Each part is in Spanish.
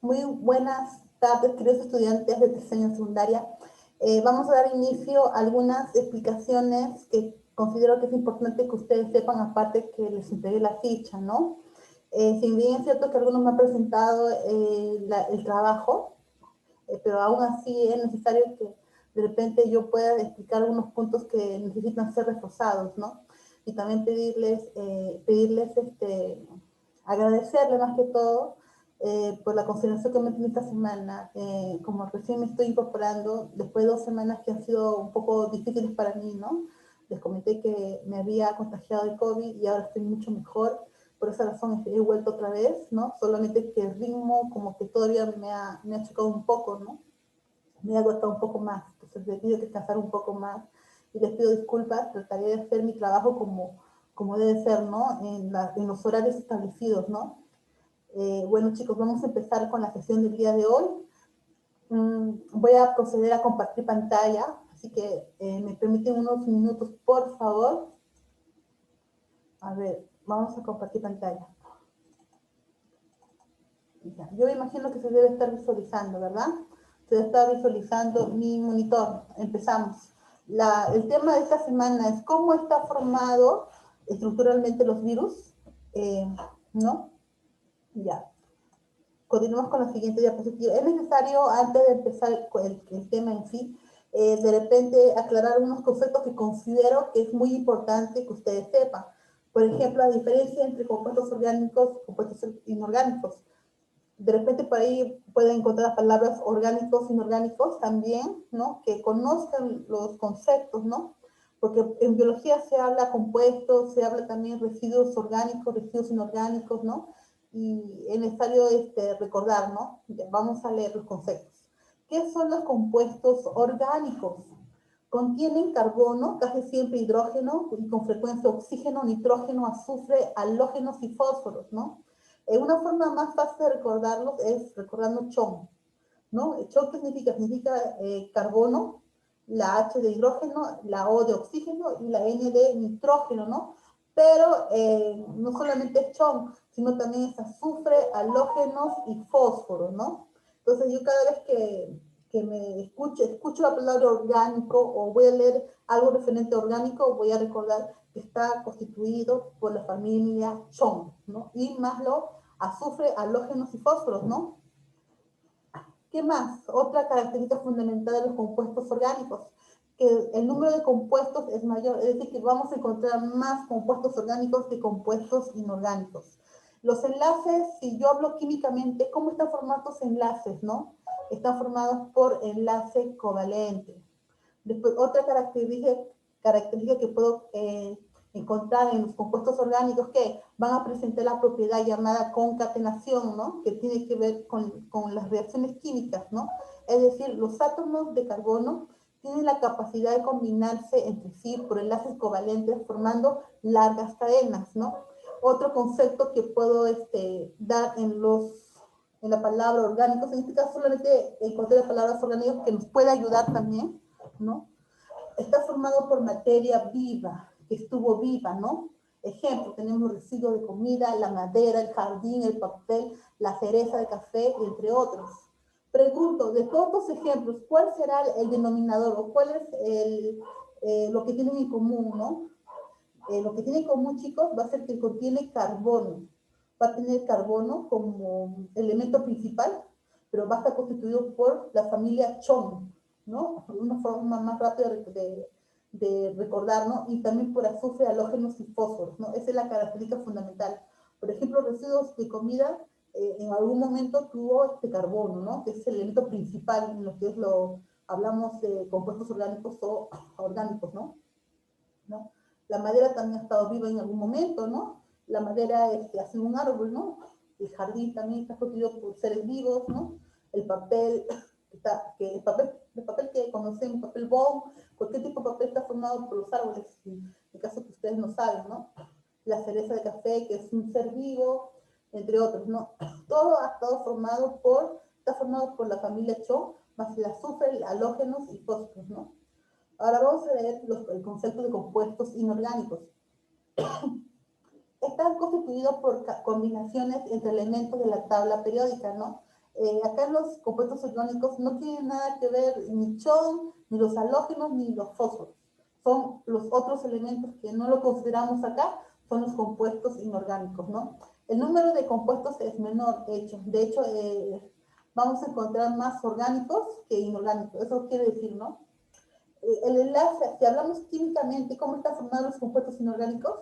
Muy buenas tardes, queridos estudiantes de tercer año secundaria. Vamos a dar inicio a algunas explicaciones que considero que es importante que ustedes sepan, aparte que les entregué la ficha, ¿no? Si bien es cierto que algunos me han presentado el trabajo, pero aún así es necesario que de repente yo pueda explicar algunos puntos que necesitan ser reforzados, ¿no? Y también agradecerle más que todo por la consideración que me tiene esta semana. Como recién me estoy incorporando, después de 2 semanas que han sido un poco difíciles para mí, ¿no? Les comenté que me había contagiado de COVID y ahora estoy mucho mejor. Por esa razón he vuelto otra vez, ¿no? Solamente que el ritmo como que todavía me ha chocado un poco, ¿no? Me ha costado un poco más. Entonces les pido que descansar un poco más y les pido disculpas. Trataré de hacer mi trabajo como debe ser, ¿no? En los horarios establecidos, ¿no? Bueno, chicos, vamos a empezar con la sesión del día de hoy. Voy a proceder a compartir pantalla, así que me permiten unos minutos, por favor. A ver, vamos a compartir pantalla. Ya, yo me imagino que se debe estar visualizando, ¿verdad? Se debe estar visualizando mi monitor. Empezamos. El tema de esta semana es cómo está formado estructuralmente los virus, ¿no? Ya. Continuamos con la siguiente diapositiva. Es necesario, antes de empezar el tema en sí, de repente aclarar unos conceptos que considero que es muy importante que ustedes sepan. Por ejemplo, la diferencia entre compuestos orgánicos y compuestos inorgánicos. De repente por ahí pueden encontrar las palabras orgánicos, inorgánicos también, ¿no? Que conozcan los conceptos, ¿no? Porque en biología se habla compuestos, se habla también residuos orgánicos, residuos inorgánicos, ¿no? Y es necesario recordar, ¿no? Vamos a leer los conceptos. ¿Qué son los compuestos orgánicos? Contienen carbono, casi siempre hidrógeno, y con frecuencia oxígeno, nitrógeno, azufre, halógenos y fósforos, ¿no? Una forma más fácil de recordarlos es recordando CHON, ¿no? CHON, ¿qué significa? Significa carbono, la H de hidrógeno, la O de oxígeno y la N de nitrógeno, ¿no? Pero no solamente es CHON, sino también es azufre, halógenos y fósforo, ¿no? Entonces yo cada vez que me escucho la palabra orgánico o voy a leer algo referente a orgánico, voy a recordar que está constituido por la familia CHON, ¿no? Y más lo azufre, halógenos y fósforos, ¿no? ¿Qué más? Otra característica fundamental de los compuestos orgánicos, que el número de compuestos es mayor, es decir, que vamos a encontrar más compuestos orgánicos que compuestos inorgánicos. Los enlaces, si yo hablo químicamente, ¿cómo están formados los enlaces, no? Están formados por enlace covalente. Después, otra característica que puedo encontrar en los compuestos orgánicos que van a presentar la propiedad llamada concatenación, ¿no? Que tiene que ver con las reacciones químicas, ¿no? Es decir, los átomos de carbono tienen la capacidad de combinarse entre sí por enlaces covalentes formando largas cadenas, ¿no? Otro concepto que puedo dar en la palabra orgánicos, en este caso solamente encontré las palabras orgánicos que nos puede ayudar también, ¿no? Está formado por materia viva, que estuvo viva, ¿no? Ejemplo, tenemos residuos de comida, la madera, el jardín, el papel, la cereza de café, entre otros. Pregunto, de todos los ejemplos, ¿cuál será el denominador o cuál es lo que tienen en común, ¿no? Lo que tiene en común, chicos, va a ser que contiene carbono. Va a tener carbono como elemento principal, pero va a estar constituido por la familia CHON, ¿no? Una forma más rápida de recordar, ¿no? Y también por azufre, halógenos y fósforos, ¿no? Esa es la característica fundamental. Por ejemplo, residuos de comida en algún momento tuvo este carbono, ¿no? Que es el elemento principal en lo que es hablamos de compuestos orgánicos o orgánicos, ¿no? ¿No? La madera también ha estado viva en algún momento, ¿no? La madera hace un árbol, ¿no? El jardín también está constituido por seres vivos, ¿no? El papel, el papel que conocemos, papel bond, cualquier tipo de papel está formado por los árboles, en el caso que ustedes no saben, ¿no? La cereza de café, que es un ser vivo, entre otros, ¿no? Todo está formado por la familia CHO, más el azufre, halógenos y fósforos, ¿no? Ahora vamos a ver el concepto de compuestos inorgánicos. Están constituidos por combinaciones entre elementos de la tabla periódica, ¿no? Acá en los compuestos orgánicos no tienen nada que ver ni chon, ni los halógenos, ni los fósforos. Son los otros elementos que no lo consideramos acá, son los compuestos inorgánicos, ¿no? El número de compuestos es menor, de hecho, vamos a encontrar más orgánicos que inorgánicos. Eso quiere decir, ¿no? El enlace, si hablamos químicamente cómo están formados los compuestos inorgánicos,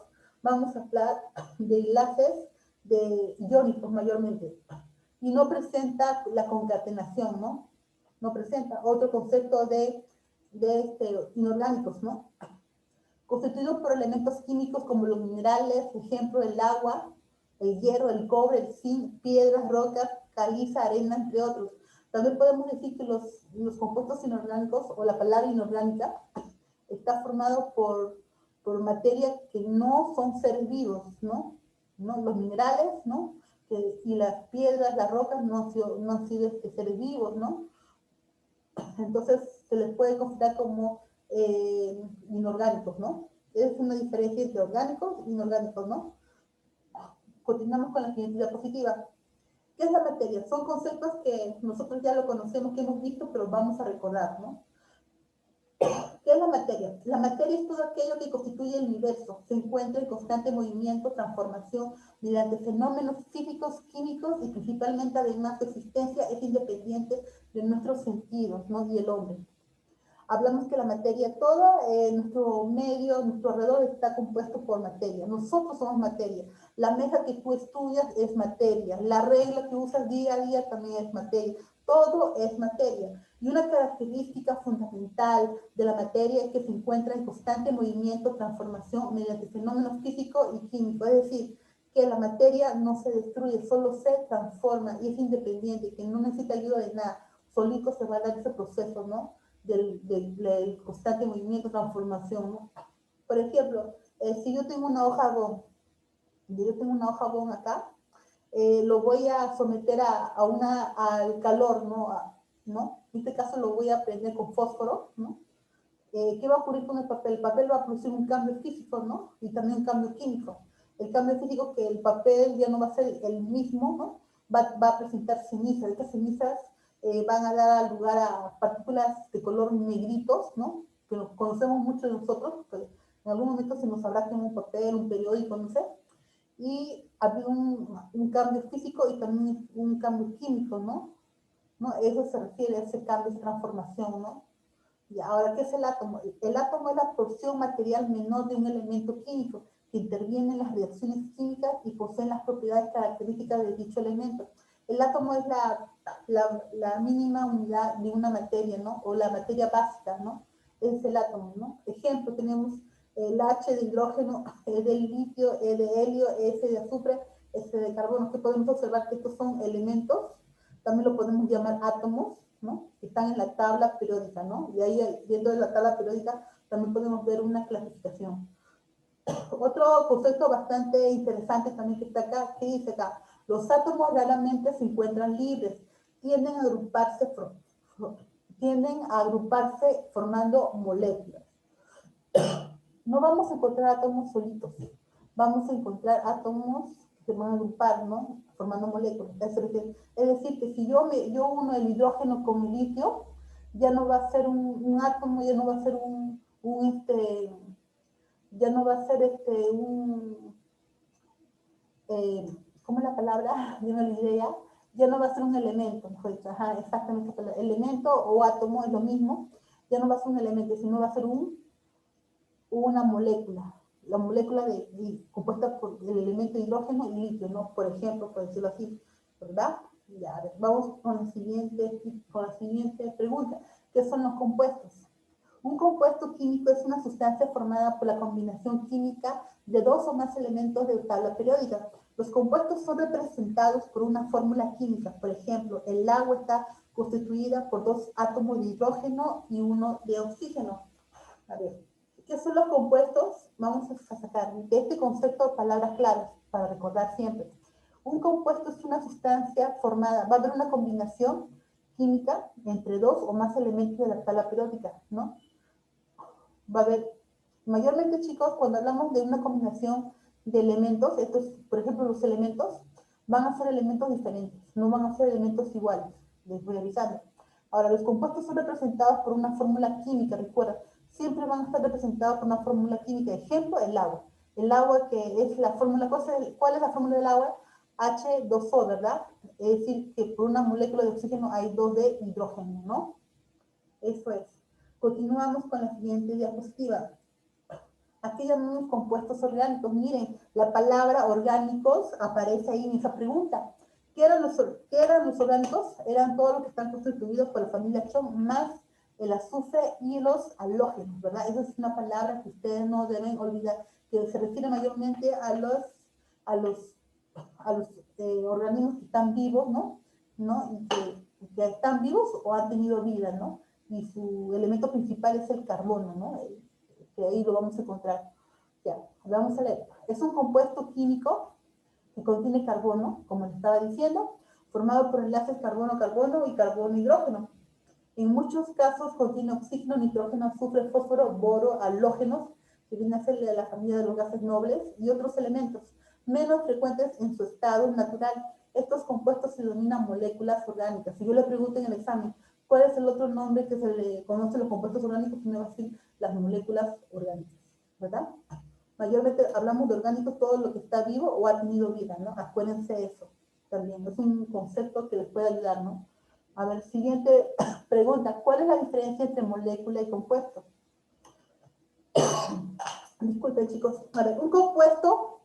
vamos a hablar de enlaces de iónicos mayormente. Y no presenta la concatenación, ¿no? No presenta otro concepto de inorgánicos, ¿no? Constituidos por elementos químicos como los minerales, por ejemplo, el agua, el hierro, el cobre, el zinc, piedras, rocas, caliza, arena, entre otros. También podemos decir que los compuestos inorgánicos, o la palabra inorgánica, está formado por materia que no son seres vivos, ¿no? ¿No? Los minerales, ¿no? Y las piedras, las rocas no han sido seres vivos, ¿no? Entonces se les puede considerar como inorgánicos, ¿no? Es una diferencia entre orgánicos e inorgánicos, ¿no? Continuamos con la siguiente diapositiva. ¿Qué es la materia? Son conceptos que nosotros ya lo conocemos, que hemos visto, pero vamos a recordar, ¿no? ¿Qué es la materia? La materia es todo aquello que constituye el universo. Se encuentra en constante movimiento, transformación, mediante fenómenos físicos, químicos y principalmente, además, su existencia es independiente de nuestros sentidos, ¿no? Y el hombre. Hablamos que la materia, todo nuestro medio, nuestro alrededor está compuesto por materia. Nosotros somos materia. La mesa que tú estudias es materia. La regla que usas día a día también es materia. Todo es materia. Y una característica fundamental de la materia es que se encuentra en constante movimiento, transformación mediante fenómenos físicos y químicos. Es decir, que la materia no se destruye, solo se transforma y es independiente, que no necesita ayuda de nada. Solito se va a dar ese proceso, ¿no? Del constante movimiento, transformación, ¿no? Por ejemplo, si yo tengo una hoja bond, acá, lo voy a someter al calor, ¿no? En este caso lo voy a prender con fósforo, ¿no? ¿Qué va a ocurrir con el papel? El papel va a producir un cambio físico, ¿no? Y también un cambio químico. El cambio físico, que el papel ya no va a ser el mismo, ¿no? Va a presentar cenizas. Estas cenizas van a dar lugar a partículas de color negritos, ¿no? Que lo conocemos mucho de nosotros, que en algún momento se nos habrá quemado un papel, un periódico, no sé. Y había un cambio físico y también un cambio químico, ¿no? ¿No? Eso se refiere a ese cambio, esa transformación, ¿no? Y ahora, ¿qué es el átomo? El átomo es la porción material menor de un elemento químico que interviene en las reacciones químicas y posee las propiedades características de dicho elemento. El átomo es la mínima unidad de una materia, ¿no? O la materia básica, ¿no? Es el átomo, ¿no? Ejemplo, tenemos el H de hidrógeno, E de litio, E de helio, S de azufre, S de carbono, que podemos observar que estos son elementos, también lo podemos llamar átomos, ¿no? Que están en la tabla periódica, ¿no? Y ahí, dentro de la tabla periódica, también podemos ver una clasificación. Otro concepto bastante interesante también que está acá, que dice acá, los átomos raramente se encuentran libres, tienden a agruparse formando moléculas. No vamos a encontrar átomos solitos, vamos a encontrar átomos que se van a agrupar, ¿no? Formando moléculas. Es decir, que si yo uno el hidrógeno con el litio, ya no va a ser un átomo, ya no va a ser ya no va a ser ¿cómo es la palabra? Yo me olvidé ya no va a ser un elemento, mejor dicho, ajá, exactamente, elemento o átomo es lo mismo, ya no va a ser un elemento, sino va a ser una molécula, la molécula compuesta por el elemento hidrógeno y litio, ¿no? Por ejemplo, por decirlo así, ¿verdad? Ya, a ver, vamos con la siguiente pregunta. ¿Qué son los compuestos? Un compuesto químico es una sustancia formada por la combinación química de dos o más elementos de tabla periódica. Los compuestos son representados por una fórmula química. Por ejemplo, el agua está constituida por dos átomos de hidrógeno y uno de oxígeno. A ver, ¿qué son los compuestos? Vamos a sacar de este concepto palabras claves para recordar siempre. Un compuesto es una sustancia formada, va a haber una combinación química entre dos o más elementos de la tabla periódica, ¿no? Va a haber, mayormente chicos, cuando hablamos de una combinación de elementos, estos, por ejemplo, los elementos, van a ser elementos diferentes, no van a ser elementos iguales. Les voy avisando. Ahora, los compuestos son representados por una fórmula química, recuerda, siempre van a estar representados por una fórmula química. Ejemplo, el agua. El agua que es la fórmula, ¿cuál es la fórmula del agua? H2O, ¿verdad? Es decir, que por una molécula de oxígeno hay 2 de hidrógeno, ¿no? Eso es. Continuamos con la siguiente diapositiva. Aquí llamamos compuestos orgánicos. Miren, la palabra orgánicos aparece ahí en esa pregunta. ¿Qué eran los orgánicos? Eran todos los que están constituidos por la familia Chon, más el azufre y los halógenos, ¿verdad? Esa es una palabra que ustedes no deben olvidar, que se refiere mayormente a los organismos que están vivos, ¿no? Y que están vivos o han tenido vida, ¿no? Y su elemento principal es el carbono, ¿no? Que ahí lo vamos a encontrar. Ya, vamos a leer. Es un compuesto químico que contiene carbono, como les estaba diciendo, formado por enlaces carbono-carbono y carbono-hidrógeno. En muchos casos contiene oxígeno, nitrógeno, azufre, fósforo, boro, halógenos, que viene a ser de la familia de los gases nobles, y otros elementos menos frecuentes en su estado natural. Estos compuestos se denominan moléculas orgánicas. Si yo le pregunto en el examen, ¿cuál es el otro nombre que se le conoce a los compuestos orgánicos? Me va a decir las moléculas orgánicas, ¿verdad? Mayormente hablamos de orgánicos, todo lo que está vivo o ha tenido vida, ¿no? Acuérdense eso también. Es un concepto que les puede ayudar, ¿no? A ver, siguiente pregunta. ¿Cuál es la diferencia entre molécula y compuesto? Disculpen, chicos. A ver, un compuesto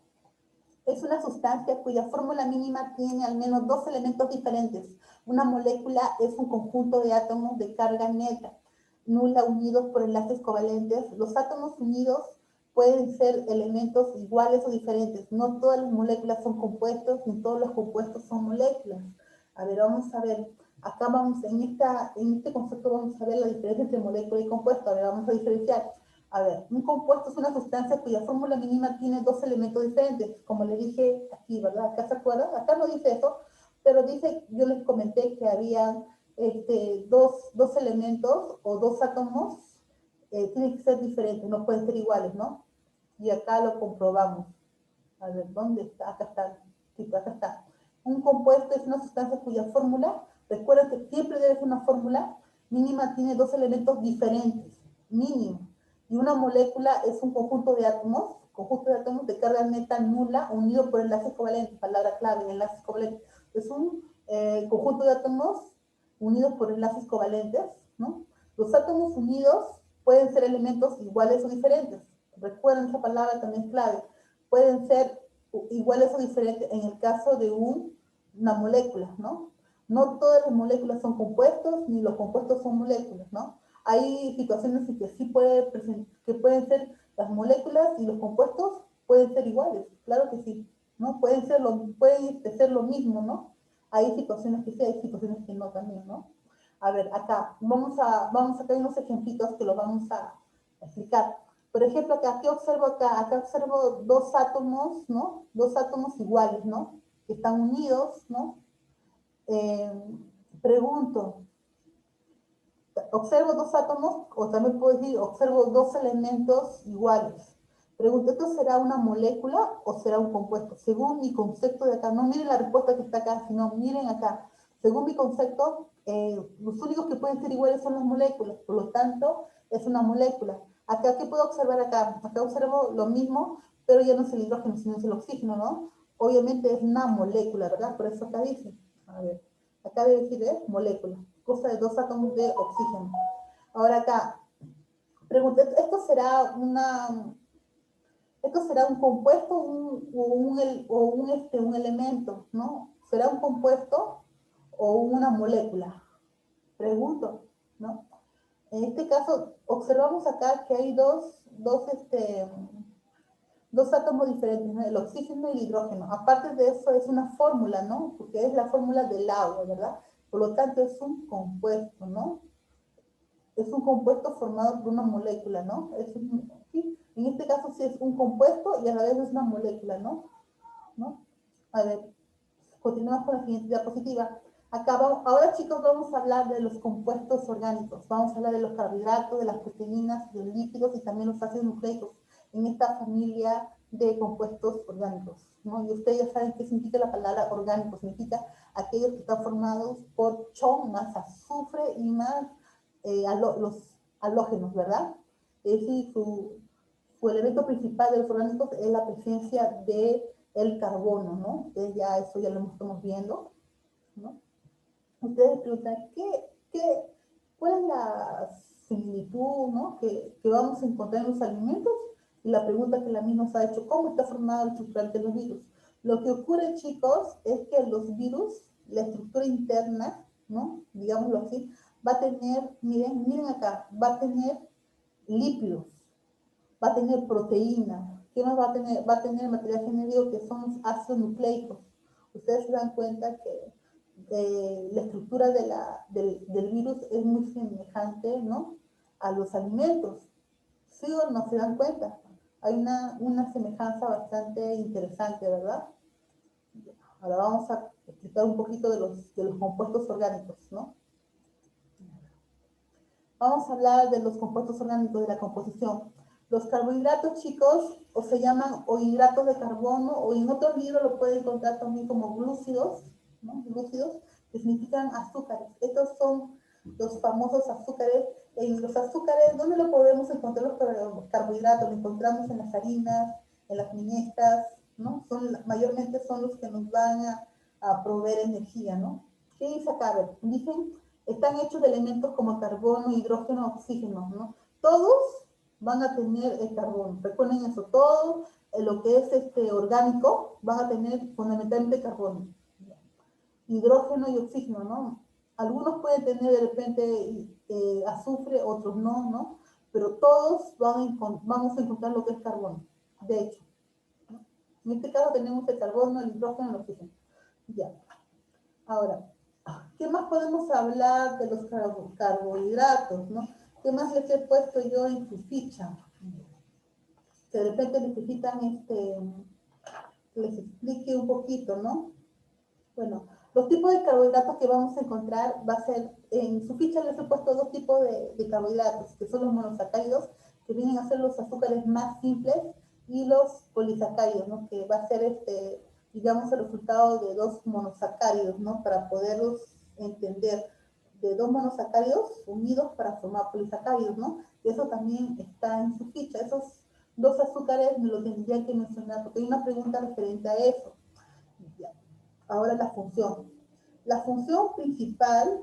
es una sustancia cuya fórmula mínima tiene al menos 2 elementos diferentes. Una molécula es un conjunto de átomos de carga nula unidos por enlaces covalentes. Los átomos unidos pueden ser elementos iguales o diferentes. No todas las moléculas son compuestos, ni todos los compuestos son moléculas. A ver, vamos a ver. Acá vamos, en este concepto vamos a ver la diferencia entre molécula y compuesto. A ver, vamos a diferenciar. A ver, un compuesto es una sustancia cuya fórmula mínima tiene 2 elementos diferentes, como le dije aquí, ¿verdad? Acá se acuerdan, acá no dice eso, pero dice, yo les comenté que había dos elementos o 2 átomos, tienen que ser diferentes, no pueden ser iguales, ¿no? Y acá lo comprobamos. A ver, ¿dónde está? Acá está. Sí, acá está. Un compuesto es una sustancia cuya fórmula, recuerda que siempre debe ser una fórmula mínima, tiene 2 elementos diferentes, mínimo. Y una molécula es un conjunto de átomos de carga neta nula unido por enlaces covalentes, palabra clave, enlaces covalentes. Es un conjunto de átomos unidos por enlaces covalentes, ¿no? Los átomos unidos pueden ser elementos iguales o diferentes. Recuerden, esa palabra también es clave. Pueden ser iguales o diferentes en el caso de una molécula, ¿no? No todas las moléculas son compuestos, ni los compuestos son moléculas, ¿no? Hay situaciones en que sí que pueden ser las moléculas y los compuestos pueden ser iguales, claro que sí, ¿no? Pueden ser lo mismo, ¿no? Hay situaciones que sí, hay situaciones que no también, ¿no? A ver, acá, vamos a ver unos ejemplitos que los vamos a explicar. Por ejemplo, acá, ¿qué observo acá? Acá observo 2 átomos, ¿no? 2 átomos iguales, ¿no? Que están unidos, ¿no? Eh, Pregunto, observo 2 átomos, o también puedo decir, observo 2 elementos iguales. Pregunto, ¿esto será una molécula o será un compuesto? Según mi concepto de acá, no miren la respuesta que está acá, sino miren acá. Según mi concepto, los únicos que pueden ser iguales son las moléculas, por lo tanto, es una molécula. Acá, ¿qué puedo observar acá? Acá observo lo mismo, pero ya no es el hidrógeno, sino es el oxígeno, ¿no? Obviamente es una molécula, ¿verdad? Por eso acá dice, a ver, acá debe decir molécula, cosa de 2 átomos de oxígeno. Ahora acá, pregunta, ¿esto será un compuesto un elemento, ¿no? ¿Será un compuesto o una molécula? Pregunto, ¿no? En este caso, observamos acá que hay dos átomos diferentes, ¿no? El oxígeno y el hidrógeno. Aparte de eso, es una fórmula, ¿no? Porque es la fórmula del agua, ¿verdad? Por lo tanto, es un compuesto, ¿no? Es un compuesto formado por una molécula, ¿no? Sí, en este caso sí es un compuesto y a la vez es una molécula, ¿no? A ver, continuamos con la siguiente diapositiva. Acá ahora, chicos, vamos a hablar de los compuestos orgánicos. Vamos a hablar de los carbohidratos, de las proteínas, de los lípidos y también los ácidos nucleicos en esta familia de compuestos orgánicos. ¿no? Y ustedes ya saben qué significa la palabra orgánico, significa aquellos que están formados por chon más azufre y más los halógenos, ¿verdad? Es decir, su elemento principal de los orgánicos es la presencia del carbono, ¿no? Ustedes ya eso ya lo estamos viendo, ¿no? Ustedes preguntan, ¿cuál es la similitud, ¿no? que vamos a encontrar en los alimentos? Y la pregunta que la misma nos ha hecho, ¿cómo está formado el estructural de los virus? Lo que ocurre, chicos, es que los virus, la estructura interna, ¿no? Digámoslo así, va a tener, miren acá, va a tener lípidos, va a tener proteína. ¿Qué más va a tener? Va a tener material genético que son los ácidos nucleicos. Ustedes se dan cuenta que la estructura del virus es muy semejante, ¿no? A los alimentos. ¿Sí o no se dan cuenta? Hay una semejanza bastante interesante, ¿verdad? Ahora vamos a explicar un poquito de los compuestos orgánicos, ¿no? Vamos a hablar de los compuestos orgánicos, de la composición. Los carbohidratos, chicos, o se llaman o hidratos de carbono, o en otros libros lo pueden encontrar también como glúcidos, ¿no? Glúcidos, que significan azúcares. Estos son los famosos azúcares. En los azúcares, ¿dónde lo podemos encontrar los carbohidratos? Lo encontramos en las harinas, en las minestas, ¿no? Mayormente son los que nos van a proveer energía, ¿no? ¿Qué dice acá? A ver, dicen, están hechos de elementos como carbono, hidrógeno, oxígeno, ¿no? Todos van a tener el carbono. Recuerden eso, todo lo que es orgánico van a tener fundamentalmente carbono. Hidrógeno y oxígeno, ¿no? Algunos pueden tener de repente azufre, otros no, ¿no? Pero todos vamos a encontrar lo que es carbono, de hecho, ¿no? En este caso tenemos el carbono, el hidrógeno y el oxígeno. Ya. Ahora, ¿qué más podemos hablar de los carbohidratos, ¿no? ¿Qué más les he puesto yo en su ficha? Que de repente necesitan que les explique un poquito, ¿no? Bueno, los tipos de carbohidratos que vamos a encontrar va a ser, en su ficha les he puesto dos tipos de carbohidratos, que son los monosacáridos, que vienen a ser los azúcares más simples, y los polisacáridos, ¿no? Que va a ser, digamos, el resultado de dos monosacáridos, ¿no? Para poderlos entender, de dos monosacáridos unidos para formar polisacáridos, ¿no? Y eso también está en su ficha. Esos dos azúcares me lo tendría que mencionar, porque hay una pregunta referente a eso. Ahora la función. La función principal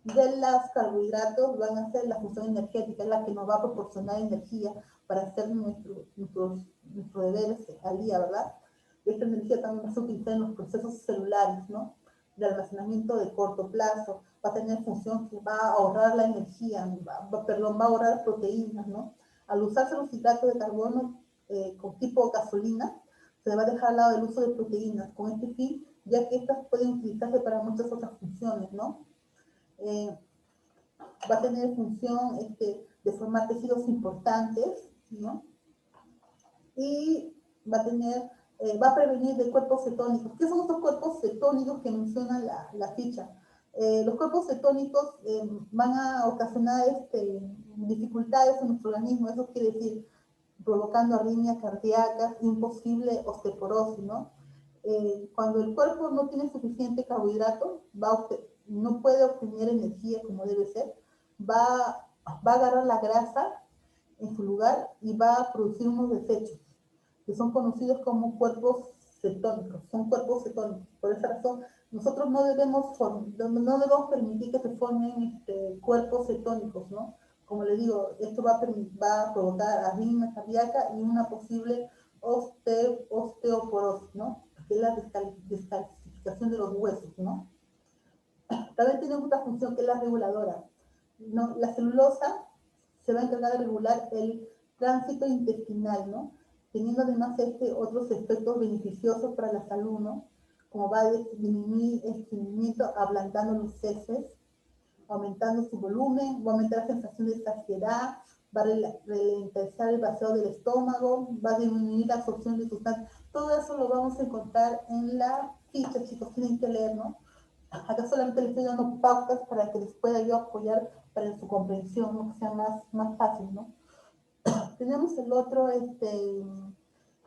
de los carbohidratos van a ser la función energética, es la que nos va a proporcionar energía para hacer nuestros deberes al día, ¿verdad? Esta energía también va a ser utilizada en los procesos celulares, ¿no? De almacenamiento de corto plazo, va a tener función que va a ahorrar la energía, va a ahorrar proteínas, ¿no? Al usarse los hidratos de carbono con tipo gasolina, se va a dejar al lado el uso de proteínas con este fin, ya que estas pueden utilizarse para muchas otras funciones, ¿no? Va a tener función de formar tejidos importantes, ¿no? Y va a prevenir de cuerpos cetónicos. ¿Qué son estos cuerpos cetónicos que menciona la ficha? Los cuerpos cetónicos van a ocasionar dificultades en nuestro organismo, eso quiere decir provocando arritmias cardíacas y un posible osteoporosis, ¿no? Cuando el cuerpo no tiene suficiente carbohidrato, no puede obtener energía como debe ser, va a agarrar la grasa en su lugar y va a producir unos desechos que son conocidos como cuerpos cetónicos, son cuerpos cetónicos. Por esa razón, nosotros no debemos permitir que se formen cuerpos cetónicos, ¿no? Como les digo, esto va a provocar arritmia cardíaca y una posible osteoporosis, ¿no? Que es la descalcificación de los huesos, ¿no? También tiene otra función que es la reguladora, ¿no? La celulosa se va a encargar de regular el tránsito intestinal, ¿no? Teniendo además otros efectos beneficiosos para la salud, ¿no? Como va a disminuir el estreñimiento, ablandando los heces, aumentando su volumen, va a aumentar la sensación de saciedad, va a ralentizar el vacío del estómago, va a disminuir la absorción de sustancias. Todo eso lo vamos a encontrar en la ficha, chicos, tienen que leer, ¿no? Acá solamente les estoy dando pautas para que les pueda yo apoyar para su comprensión, ¿no? Que sea más fácil, ¿no? Tenemos el otro,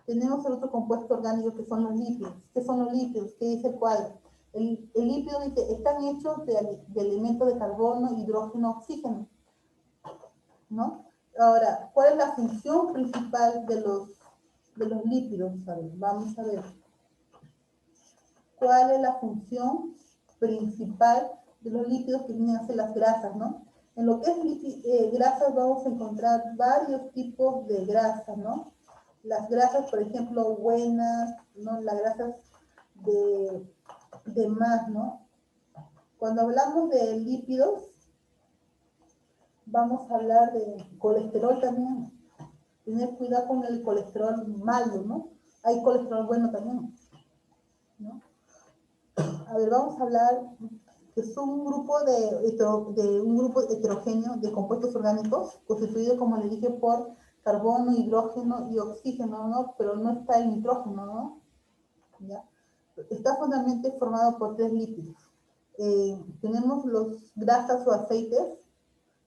Tenemos el otro compuesto orgánico que son los lípidos. ¿Qué son los lípidos? ¿Qué dice el cuadro? El lípido dice, están hechos de elementos de carbono, hidrógeno, oxígeno, ¿no? Ahora, ¿cuál es la función principal de los lípidos? A ver, vamos a ver. ¿Cuál es la función principal de los lípidos que vienen a ser las grasas, ¿no? En lo que es grasas vamos a encontrar varios tipos de grasas, ¿no? Las grasas, por ejemplo, buenas, ¿no? Las grasas de más, ¿no? Cuando hablamos de lípidos, vamos a hablar de colesterol también. Tener cuidado con el colesterol malo, ¿no? Hay colesterol bueno también, ¿no? A ver, vamos a hablar que son un grupo un grupo heterogéneo de compuestos orgánicos constituido, como le dije, por carbono, hidrógeno y oxígeno, ¿no? Pero no está el nitrógeno, ¿no? ¿Ya? Está fundamentalmente formado por tres lípidos. Tenemos los grasas o aceites,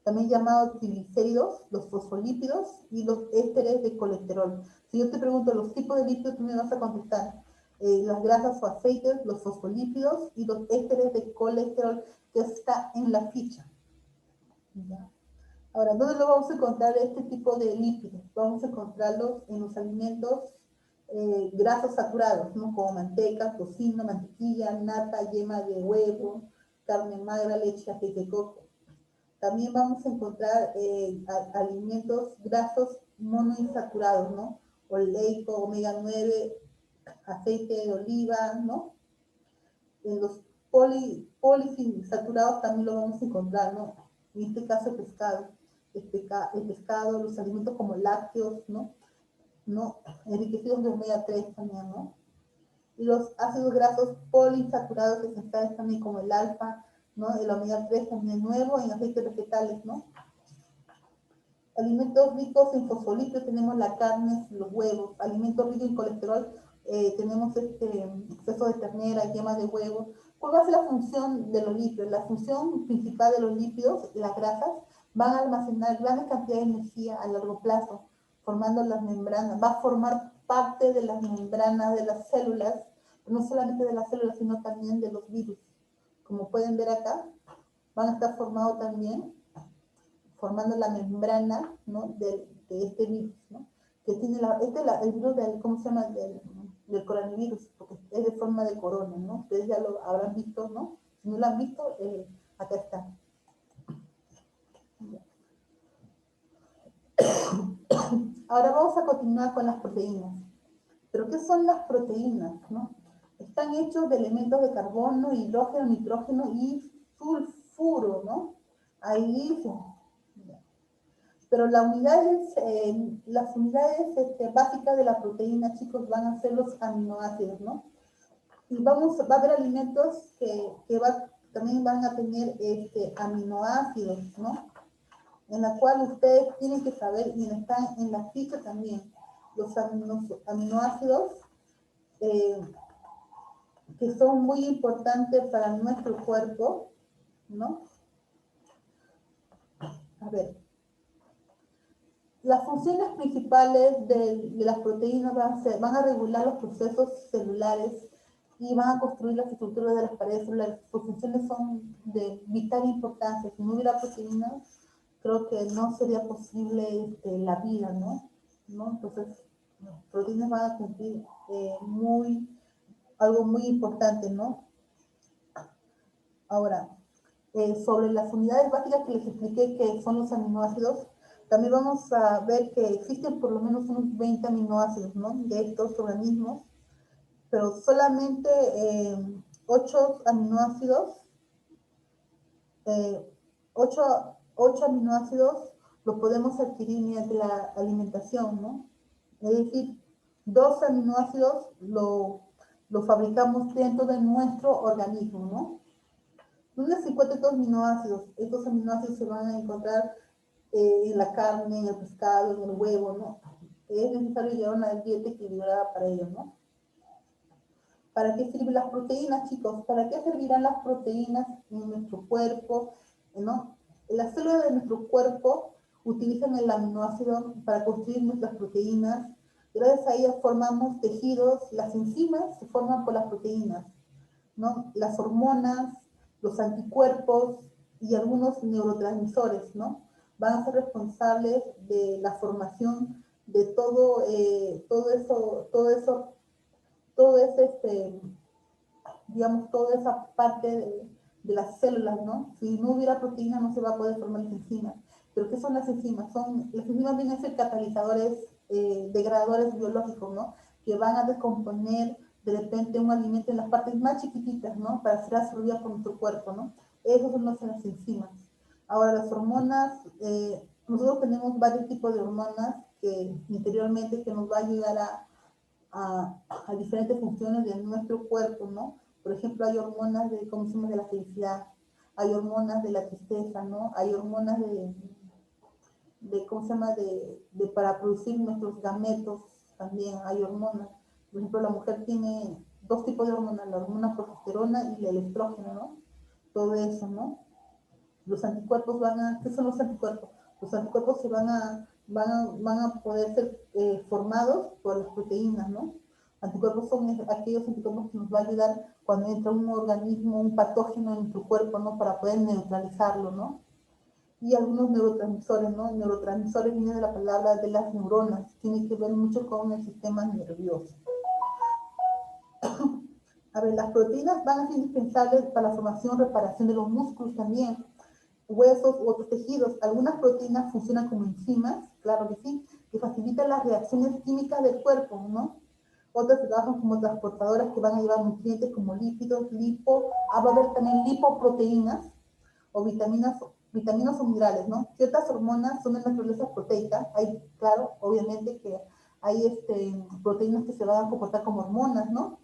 también llamados triglicéridos, los fosfolípidos y los ésteres de colesterol. Si yo te pregunto los tipos de lípidos, tú me vas a contestar las grasas o aceites, los fosfolípidos y los ésteres de colesterol, que está en la ficha. ¿Ya? Ahora, ¿dónde lo vamos a encontrar este tipo de lípidos? Vamos a encontrarlos en los alimentos grasos saturados, ¿no? Como manteca, tocino, mantequilla, nata, yema de huevo, carne magra, leche, aceite de coco. También vamos a encontrar alimentos grasos monoinsaturados, ¿no? Oleico, omega 9, aceite de oliva, ¿no? En los poliinsaturados también lo vamos a encontrar, ¿no? En este caso el pescado, los alimentos como lácteos, ¿no? Enriquecidos de omega 3 también, ¿no? Y los ácidos grasos poliinsaturados esenciales también como el alfa, ¿no? El omega 3 también nuevo en aceites vegetales, ¿no? Alimentos ricos en fosfolípidos tenemos la carne, los huevos. Alimentos ricos en colesterol tenemos queso de ternera, yema de huevo. ¿Cuál va a ser la función de los lípidos? La función principal de los lípidos, las grasas, van a almacenar grandes cantidades de energía a largo plazo, formando las membranas. Va a formar parte de las membranas de las células, no solamente de las células, sino también de los virus. Como pueden ver acá, van a estar formados también formando la membrana, ¿no? de este virus, ¿no? Que tiene el virus del, ¿cómo se llama? Del coronavirus, porque es de forma de corona, ¿no? Ustedes ya lo habrán visto, ¿no? Si no lo han visto, acá está. Ahora vamos a continuar con las proteínas. ¿Pero qué son las proteínas, no? Están hechos de elementos de carbono, hidrógeno, nitrógeno y sulfuro, ¿no? Ahí dice. Pero las unidades básicas de la proteína, chicos, van a ser los aminoácidos, ¿no? Y va a haber alimentos que también van a tener aminoácidos, ¿no? En la cual ustedes tienen que saber, y están en la ficha también, los aminoácidos que son muy importantes para nuestro cuerpo, ¿no? A ver. Las funciones principales de las proteínas van a regular los procesos celulares y van a construir las estructuras de las paredes celulares. Sus funciones son de vital importancia. Si no hubiera proteínas, creo que no sería posible la vida, ¿no? Entonces, las proteínas van a cumplir algo muy importante, ¿no? Ahora, sobre las unidades básicas que les expliqué, que son los aminoácidos, también vamos a ver que existen por lo menos unos 20 aminoácidos, ¿no? De estos organismos, pero solamente 8 aminoácidos, eh, 8 aminoácidos los podemos adquirir mediante la alimentación, ¿no? Es decir, 2 aminoácidos lo fabricamos dentro de nuestro organismo, ¿no? ¿Dónde se encuentran estos aminoácidos? Estos aminoácidos se van a encontrar en la carne, en el pescado, en el huevo, ¿no? Es necesario llevar una dieta equilibrada para ello, ¿no? ¿Para qué sirven las proteínas, chicos? ¿Para qué servirán las proteínas en nuestro cuerpo? ¿No? Las células de nuestro cuerpo utilizan el aminoácido para construir nuestras proteínas, Gracias a ellas formamos tejidos, las enzimas se forman por las proteínas, ¿no? Las hormonas, los anticuerpos y algunos neurotransmisores, ¿no? Van a ser responsables de la formación de todo ese, digamos, toda esa parte de las células, ¿no? Si no hubiera proteína no se va a poder formar las enzimas. ¿Pero qué son las enzimas? Las enzimas vienen a ser catalizadores, degradadores biológicos, ¿no? Que van a descomponer de repente un alimento en las partes más chiquititas, ¿no? Para ser absorbido por nuestro cuerpo, ¿no? Esos son las enzimas. Ahora, las hormonas, nosotros tenemos varios tipos de hormonas que interiormente que nos va a ayudar a diferentes funciones de nuestro cuerpo, ¿no? Por ejemplo, hay hormonas de, como decimos, de la felicidad, hay hormonas de la tristeza, ¿no? Hay hormonas ¿cómo se llama? Para producir nuestros gametos, también hay hormonas. Por ejemplo, la mujer tiene dos tipos de hormonas, la hormona progesterona y el estrógeno, ¿no? Todo eso, ¿no? Los anticuerpos ¿qué son los anticuerpos? Los anticuerpos van a poder ser formados por las proteínas, ¿no? Anticuerpos son aquellos anticuerpos que nos va a ayudar cuando entra un organismo, un patógeno en nuestro cuerpo, ¿no? Para poder neutralizarlo, ¿no? Y algunos neurotransmisores, ¿no? Neurotransmisores viene de la palabra de las neuronas, tiene que ver mucho con el sistema nervioso. A ver, las proteínas van a ser indispensables para la formación y reparación de los músculos también, huesos u otros tejidos. Algunas proteínas funcionan como enzimas, claro que sí, que facilitan las reacciones químicas del cuerpo, ¿no? Otras trabajan como transportadoras que van a llevar nutrientes como lípidos, va a haber también lipoproteínas o vitaminas o minerales, ¿no? Ciertas hormonas son de naturaleza proteica, hay, claro, obviamente que hay proteínas que se van a comportar como hormonas, ¿no?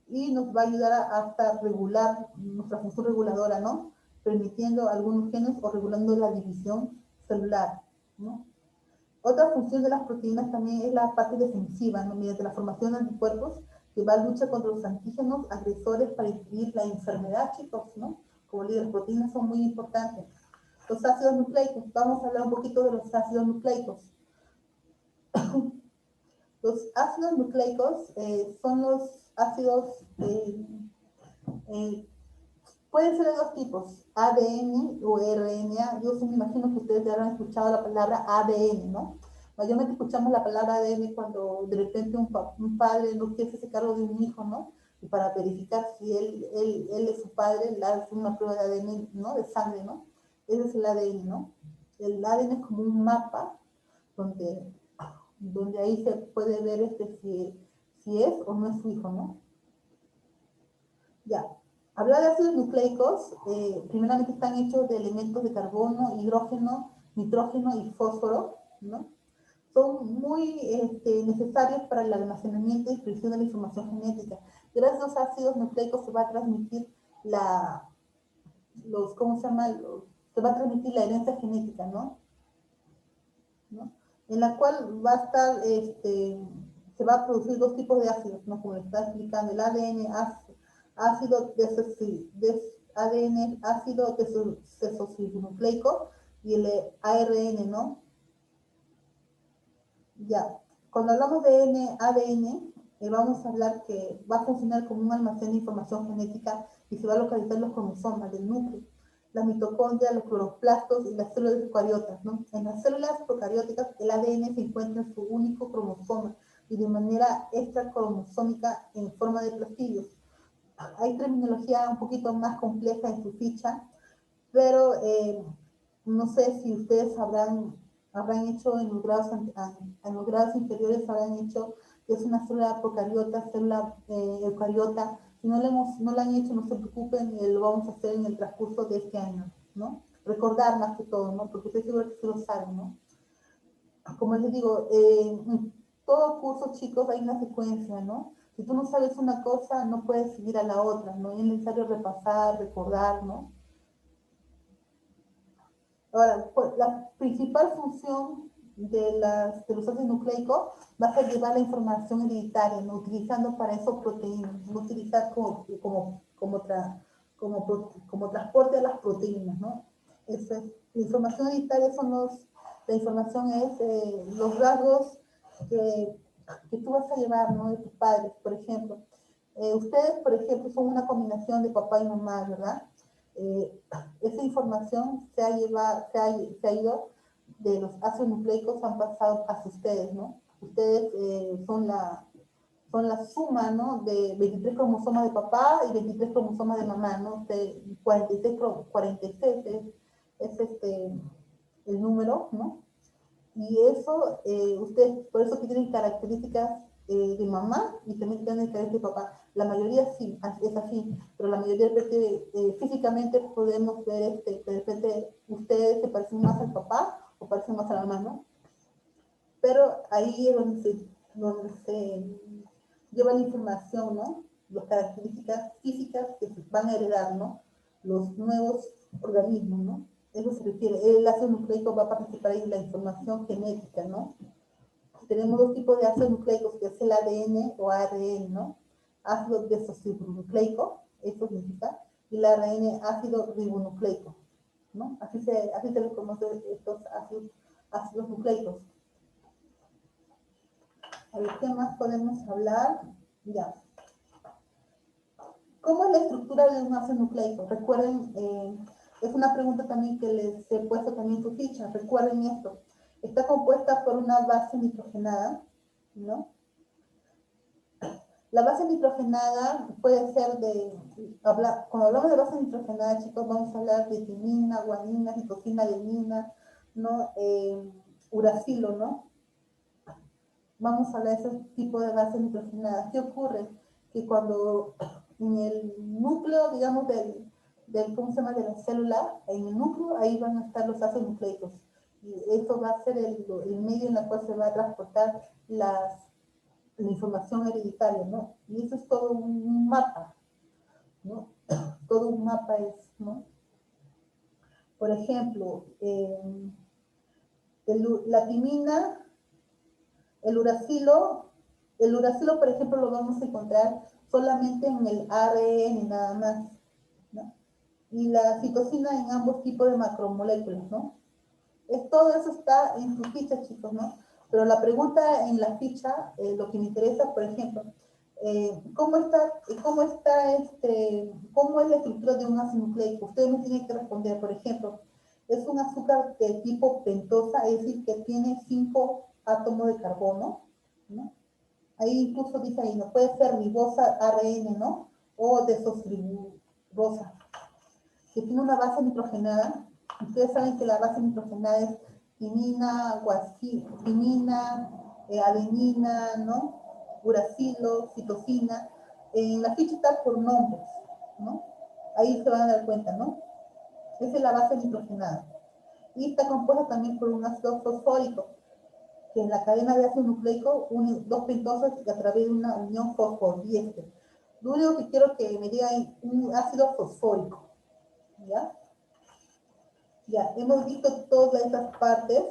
Y nos va a ayudar hasta regular nuestra función reguladora, ¿no? Permitiendo algunos genes o regulando la división celular, ¿no? Otra función de las proteínas también es la parte defensiva, ¿no? Mediante la formación de anticuerpos que va a luchar contra los antígenos agresores para impedir la enfermedad, chicos, ¿no? Como les digo, las proteínas son muy importantes. Los ácidos nucleicos, vamos a hablar un poquito de los ácidos nucleicos. Los ácidos nucleicos son los ácidos, pueden ser de dos tipos, ADN o RNA. Yo sí me imagino que ustedes ya habrán escuchado la palabra ADN, ¿no? Mayormente escuchamos la palabra ADN cuando de repente un padre no quiere hacerse cargo de un hijo, ¿no? Y para verificar si él es su padre, le hace una prueba de ADN, ¿no? De sangre, ¿no? Ese es el ADN, ¿no? El ADN es como un mapa donde ahí se puede ver si es o no es su hijo, ¿no? Ya. Hablar de ácidos nucleicos, primeramente están hechos de elementos de carbono, hidrógeno, nitrógeno y fósforo, ¿no? Son muy necesarios para el almacenamiento y expresión de la información genética. Gracias a los ácidos nucleicos se va a transmitir ¿cómo se llama? Se va a transmitir la herencia genética, ¿no? En la cual va a estar, se va a producir dos tipos de ácidos, ¿no? Como está explicando, el ADN ácido ADN ácido desoxirribonucleico y el ARN, ¿no? Ya, cuando hablamos de ADN, vamos a hablar que va a funcionar como un almacén de información genética y se va a localizar en los cromosomas del núcleo, las mitocondrias, los cloroplastos y las células eucariotas, ¿no? En las células procarióticas, el ADN se encuentra en su único cromosoma y de manera extracromosómica en forma de plastidios. Hay terminología un poquito más compleja en su ficha, pero no sé si ustedes habrán hecho en los grados inferiores, habrán hecho que es una célula procariota, célula eucariota. Si no lo han hecho, no se preocupen, lo vamos a hacer en el transcurso de este año, ¿no? Recordar más que todo, ¿no? Porque estoy seguro que ustedes lo saben, ¿no? Como les digo, en todo curso, chicos, hay una secuencia, ¿no? Si tú no sabes una cosa, no puedes seguir a la otra, ¿no? Es necesario repasar, recordar, ¿no? Ahora, pues, la principal función de los ácidos nucleicos va a ser llevar la información hereditaria, ¿no? Utilizando para eso proteínas, no utilizar como transporte de las proteínas, ¿no? La información hereditaria la información es los rasgos que tú vas a llevar, ¿no? De tus padres, por ejemplo. Ustedes, por ejemplo, son una combinación de papá y mamá, ¿verdad? Eh, Esa información se ha ido de los ácidos nucleicos, han pasado hacia ustedes, ¿no? Ustedes son la suma, ¿no? De 23 cromosomas de papá y 23 cromosomas de mamá, ¿no? 46 es el número, ¿no? Y eso, ustedes, por eso que tienen características de mamá y también tienen características de papá. La mayoría sí, es así, pero la mayoría de repente, físicamente podemos ver que de repente ustedes se parecen más al papá o parecen más a la mamá, ¿no? Pero ahí es donde se lleva la información, ¿no? Las características físicas que se van a heredar, ¿no? Los nuevos organismos, ¿no? Eso se refiere. El ácido nucleico va a participar en la información genética, ¿no? Tenemos dos tipos de ácidos nucleicos, que es el ADN o ARN, ¿no? Ácido desoxirribonucleico, eso significa, y el ARN ácido ribonucleico, ¿no? Así se les conoce estos ácidos nucleicos. A ver, ¿qué más podemos hablar? Ya. ¿Cómo es la estructura de un ácido nucleico? Recuerden, es una pregunta también que les he puesto también en su ficha. Recuerden esto. Está compuesta por una base nitrogenada, ¿no? La base nitrogenada puede ser cuando hablamos de base nitrogenada, chicos, vamos a hablar de timina, guanina, citosina, adenina, ¿no? Uracilo, ¿no? Vamos a hablar de ese tipo de bases nitrogenadas. ¿Qué ocurre? Que cuando en el núcleo, digamos, ¿cómo se llama? De la célula, en el núcleo, ahí van a estar los ácidos nucleicos. Y eso va a ser el medio en el cual se va a transportar la información hereditaria, ¿no? Y eso es todo un mapa, ¿no? Todo un mapa es, ¿no? Por ejemplo, la timina, el uracilo, por ejemplo, lo vamos a encontrar solamente en el ARN nada más, ¿no? Y la citosina en ambos tipos de macromoléculas, ¿no? Todo eso está en su ficha, chicos, ¿no? Pero la pregunta en la ficha, lo que me interesa, por ejemplo, ¿cómo es la estructura de un ácido nucleico? Ustedes me tienen que responder, por ejemplo, es un azúcar de tipo pentosa, es decir, que tiene 5 átomos de carbono, ¿no? Ahí incluso dice ahí, ¿no? Puede ser ribosa ARN, ¿no? O desoxirribosa, que tiene una base nitrogenada. Ustedes saben que la base nitrogenada es timina, timina, adenina, ¿no? Uracilo, citosina. En la ficha está por nombres, ¿no? Ahí se van a dar cuenta, ¿no? Esa es la base nitrogenada. Y está compuesta también por un ácido fosfórico, que en la cadena de ácido nucleico une dos pentosas a través de una unión fosfodiéster. Lo único que quiero que me digan es un ácido fosfórico, ¿ya? Ya, hemos visto todas estas partes.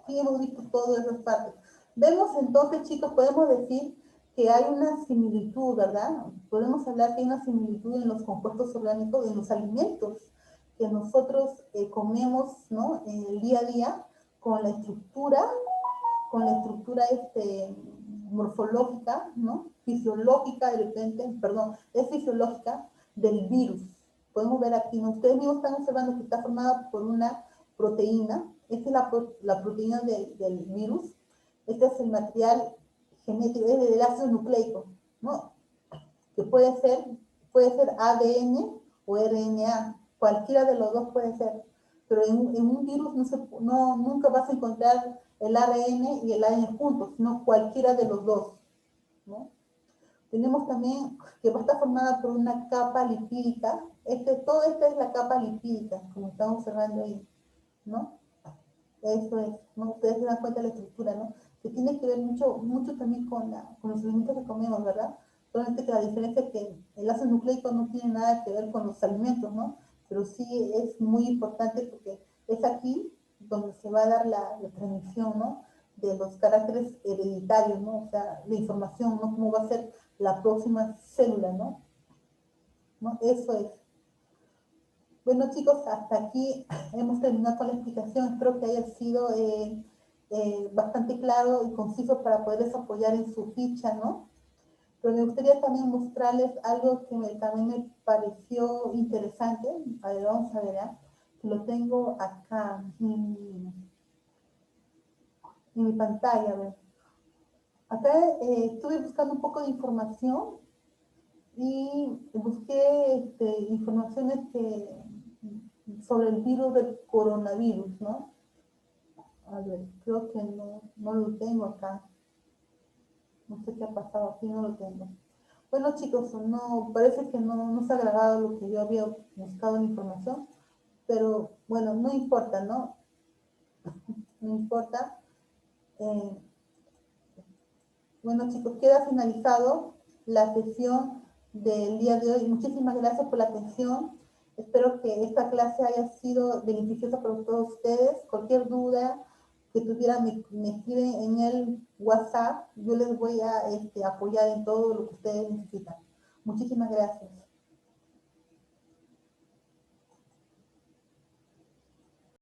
Sí, hemos visto todas esas partes. Vemos entonces, chicos, podemos decir que hay una similitud, ¿verdad? Podemos hablar que hay una similitud en los compuestos orgánicos, en los alimentos que nosotros comemos, ¿no? En el día a día, con la estructura, morfológica, ¿no? Fisiológica, de repente, perdón, es fisiológica del virus. Podemos ver aquí, ¿no? Ustedes mismos están observando que está formada por una proteína. Esta es la proteína del virus. Este es el material genético, es el ácido nucleico, ¿no? Que puede ser ADN o RNA. Cualquiera de los dos puede ser. Pero en un virus nunca vas a encontrar el ARN y el ADN juntos, sino cualquiera de los dos, ¿no? Tenemos también que va a estar formada por una capa lipídica. Todo esto es la capa lipídica, como estamos observando ahí, ¿no? Eso es, ¿no? Ustedes se dan cuenta de la estructura, ¿no? Que tiene que ver mucho también con los alimentos que comemos, ¿verdad? Solamente que la diferencia es que el ácido nucleico no tiene nada que ver con los alimentos, ¿no? Pero sí es muy importante porque es aquí donde se va a dar la transmisión, ¿no? De los caracteres hereditarios, ¿no? O sea, la información, ¿no? Cómo va a ser la próxima célula, ¿no? ¿No? Eso es. Bueno, chicos, hasta aquí hemos terminado con la explicación. Espero que haya sido bastante claro y conciso para poderles apoyar en su ficha, ¿no? Pero me gustaría también mostrarles algo que también me pareció interesante. A ver, vamos a ver, ¿eh? Lo tengo acá en mi pantalla. A ver. Acá estuve buscando un poco de información y busqué informaciones sobre el virus del coronavirus, ¿no? A ver, creo que no lo tengo acá. No sé qué ha pasado aquí, no lo tengo. Bueno, chicos, no, parece que no se ha grabado lo que yo había buscado en información, pero bueno, no importa, ¿no? No importa. Eh, bueno, chicos, queda finalizado la sesión del día de hoy. Muchísimas gracias por la atención. Espero que esta clase haya sido beneficiosa para todos ustedes. Cualquier duda que tuvieran, me escriben en el WhatsApp. Yo les voy a apoyar en todo lo que ustedes necesitan. Muchísimas gracias.